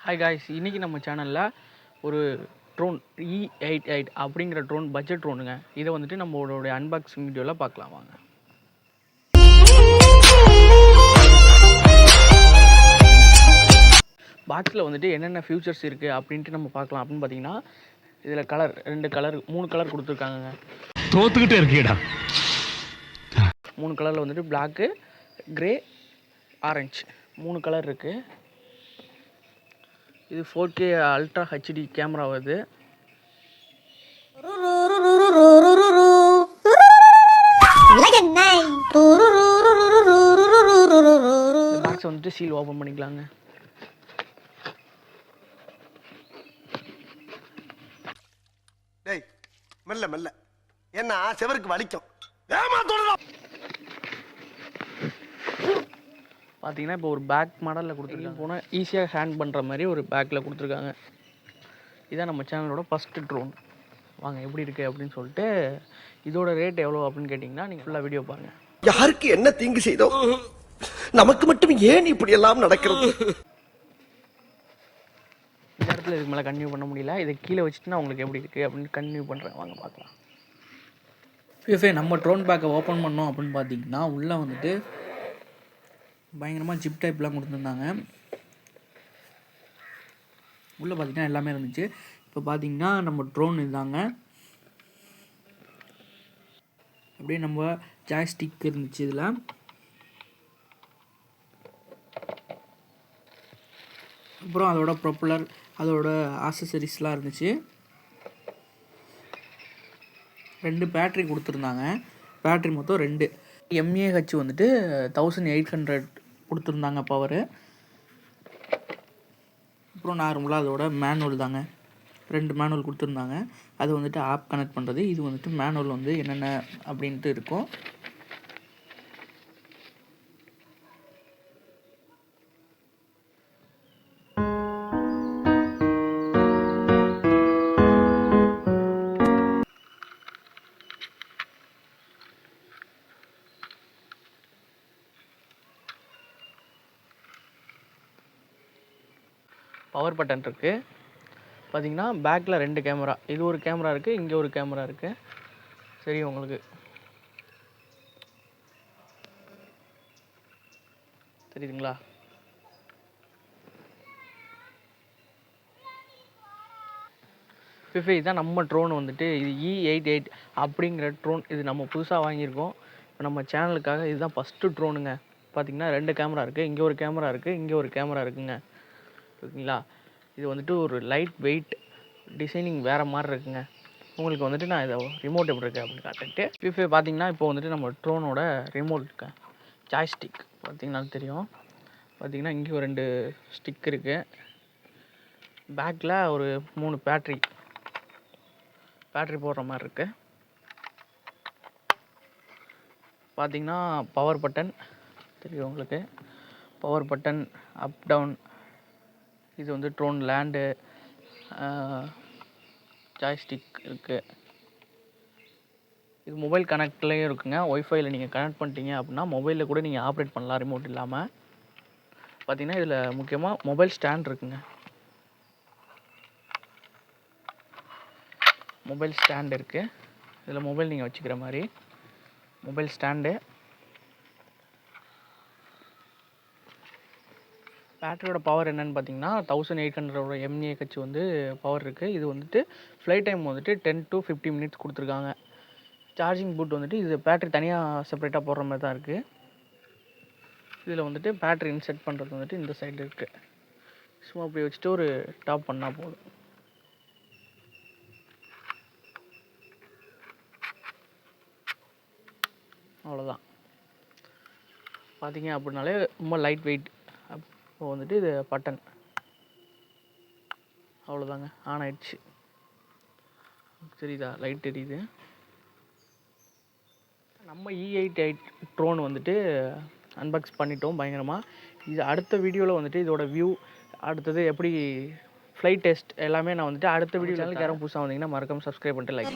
Hi guys, இன்றைக்கி நம்ம சேனலில் ஒரு ட்ரோன் E88 அப்படிங்கிற ட்ரோன் பட்ஜெட் ட்ரோனுங்க. இதை வந்துட்டு நம்மளோட அன்பாக்சிங் வீடியோவில் பார்க்கலாம் வாங்க. பாக்ஸில் வந்துட்டு என்னென்ன ஃபியூச்சர்ஸ் இருக்குது அப்படின்ட்டு நம்ம பார்க்கலாம். அப்படின்னு பார்த்தீங்கன்னா இதில் மூணு கலர் கொடுத்துருக்காங்க. தோத்துக்கிட்டே இருக்கீடா. 3 கலரில் வந்துட்டு பிளாக்கு, கிரே, ஆரஞ்சு 3 கலர் இருக்குது. இது 4K அல்ட்ரா ஹெச்டி கேமரா வருது. பாக்ஸ் வந்துட்டு சீல் ஓப்பன் பண்ணிக்கலாங்க. டேய் மெல்ல மெல்ல என்ன செவருக்கு வலிக்கும். பார்த்தீங்கன்னா இப்போ ஒரு பேக் மாடலில் கொடுத்துருக்காங்க. போனால் ஈஸியாக ஹேண்ட் பண்ணுற மாதிரி ஒரு பேக்கில் கொடுத்துருக்காங்க. இதான் நம்ம சேனலோட ஃபஸ்ட்டு ட்ரோன். வாங்க எப்படி இருக்குது அப்படின்னு சொல்லிட்டு. இதோட ரேட் எவ்வளோ அப்படின்னு கேட்டிங்கன்னா நீங்கள் ஃபுல்லாக வீடியோ பாருங்கள். யாருக்கு என்ன தீங்கு செய்தோம், நமக்கு மட்டும் ஏன் இப்படி எல்லாம் நடக்கிறது? இந்த இடத்துல இதுக்கு மேலே கன்டினியூ பண்ண முடியல. இதை கீழே வச்சுட்டுனா உங்களுக்கு எப்படி இருக்குது அப்படின்னு கன்டினியூ பண்ணுறேன். வாங்க பார்க்கலாம். நம்ம ட்ரோன் பேக்கை ஓப்பன் பண்ணோம் அப்படின்னு பார்த்தீங்கன்னா உள்ளே வந்துட்டு பயங்கரமாக ஜிப் டைப்லாம் கொடுத்துருந்தாங்க. உள்ளே பார்த்தீங்கன்னா எல்லாமே இருந்துச்சு. இப்போ பார்த்தீங்கன்னா நம்ம ட்ரோன் இதுதாங்க. அப்படியே நம்ம ஜாய்ஸ்டிக் இருந்துச்சு இதில். அப்புறம் அதோட ப்ரொப்பலர், அதோட ஆக்சசரிஸ்லாம் இருந்துச்சு. 2 பேட்ரி கொடுத்துருந்தாங்க. பேட்ரி மொத்தம் 2 mAh வந்துட்டு 1800 கொடுத்துருந்தாங்க பவரு. அப்புறம் நார்மலாக அதோட மேனுவல் தாங்க. 2 மேனுவல் கொடுத்துருந்தாங்க. அது வந்துட்டு ஆப் கனெக்ட் பண்ணுறது. இது வந்துட்டு மேனுவல் வந்து என்னென்ன அப்படின்ட்டு இருக்கும். பவர் பட்டன் இருக்குது. பார்த்தீங்கன்னா பேக்கில் 2 கேமரா. இது ஒரு கேமரா இருக்குது, இங்கே ஒரு கேமரா இருக்குது. சரி, உங்களுக்கு தெரியுதுங்களா? இதுதான் நம்ம ட்ரோன் வந்துட்டு. இது E88 அப்படிங்கிற ட்ரோன். இது நம்ம புதுசாக வாங்கியிருக்கோம். இப்போ நம்ம சேனலுக்காக இதுதான் ஃபஸ்ட்டு ட்ரோனுங்க. பார்த்திங்கன்னா 2 கேமரா இருக்குது, இங்கே ஒரு கேமரா இருக்குது, இங்கே ஒரு கேமரா இருக்குங்க. ஓகேங்களா? இது வந்துட்டு ஒரு லைட் வெயிட் டிசைனிங் வேறு மாதிரி இருக்குங்க. உங்களுக்கு வந்துட்டு நான் இதை ரிமோட் எப்படி இருக்குது அப்படின்னு காட்டுட்டு பார்த்தீங்கன்னா இப்போ வந்துட்டு நம்ம ட்ரோனோட ரிமோட் இருக்க ஜாய்ஸ்டிக் பார்த்தீங்கன்னா தெரியும். பார்த்தீங்கன்னா இங்கே ஒரு 2 ஸ்டிக் இருக்குது. பேக்கில் ஒரு 3 பேட்ரி போடுற மாதிரி இருக்குது. பார்த்தீங்கன்னா பவர் பட்டன் தெரியும் உங்களுக்கு. Power button, up down. இது வந்து ட்ரோன் லேண்டு, ஜாய்ஸ்டிக் இருக்குது. இது மொபைல் கனெக்ட்லேயும் இருக்குங்க. ஒய்ஃபைல நீங்கள் கனெக்ட் பண்ணிட்டீங்க அப்படின்னா மொபைலில் கூட நீங்கள் ஆப்ரேட் பண்ணலாம் ரிமோட் இல்லாமல். பார்த்தீங்கன்னா இதில் முக்கியமாக மொபைல் ஸ்டாண்ட் இருக்குங்க. மொபைல் ஸ்டாண்ட் இருக்குது. இதில் மொபைல் நீங்கள் வச்சுக்கிற மாதிரி மொபைல் ஸ்டாண்டு. பேட்டரியோட பவர் என்னென்னு பார்த்தீங்கன்னா 1800 mAh வந்து பவர் இருக்குது. இது வந்துட்டு ஃப்ளைட் டைம் வந்துட்டு 10 to 15 minutes கொடுத்துருக்காங்க. சார்ஜிங் போர்ட் வந்துட்டு இது பேட்டரி தனியாக செப்பரேட்டாக போடுற மாதிரி தான் இருக்குது. இதில் வந்துட்டு பேட்டரி இன்செர்ட் பண்ணுறது வந்துட்டு இந்த சைடில் இருக்குது. சும்மா அப்படி வச்சுட்டு ஒரு டாப் பண்ணால் போதும். அவ்வளோதான். பார்த்தீங்க அப்படின்னாலே ரொம்ப லைட் வெயிட். இப்போ வந்துட்டு இது பட்டன் அவ்வளோதாங்க. ஆன் ஆயிடுச்சு. தெரியுதா? லைட் தெரியுது. நம்ம E88 ட்ரோன் வந்துட்டு அன்பாக்ஸ் பண்ணிட்டோம் பயங்கரமாக. இது அடுத்த வீடியோவில் வந்துட்டு இதோட வியூ, அடுத்தது எப்படி ஃப்ளைட் டெஸ்ட் எல்லாமே நான் வந்துட்டு அடுத்த வீடியோவில் யாரும் புதுசாக வந்தீங்கன்னா மறக்காமல் சப்ஸ்கிரைப் பண்ணிட்டு லைக்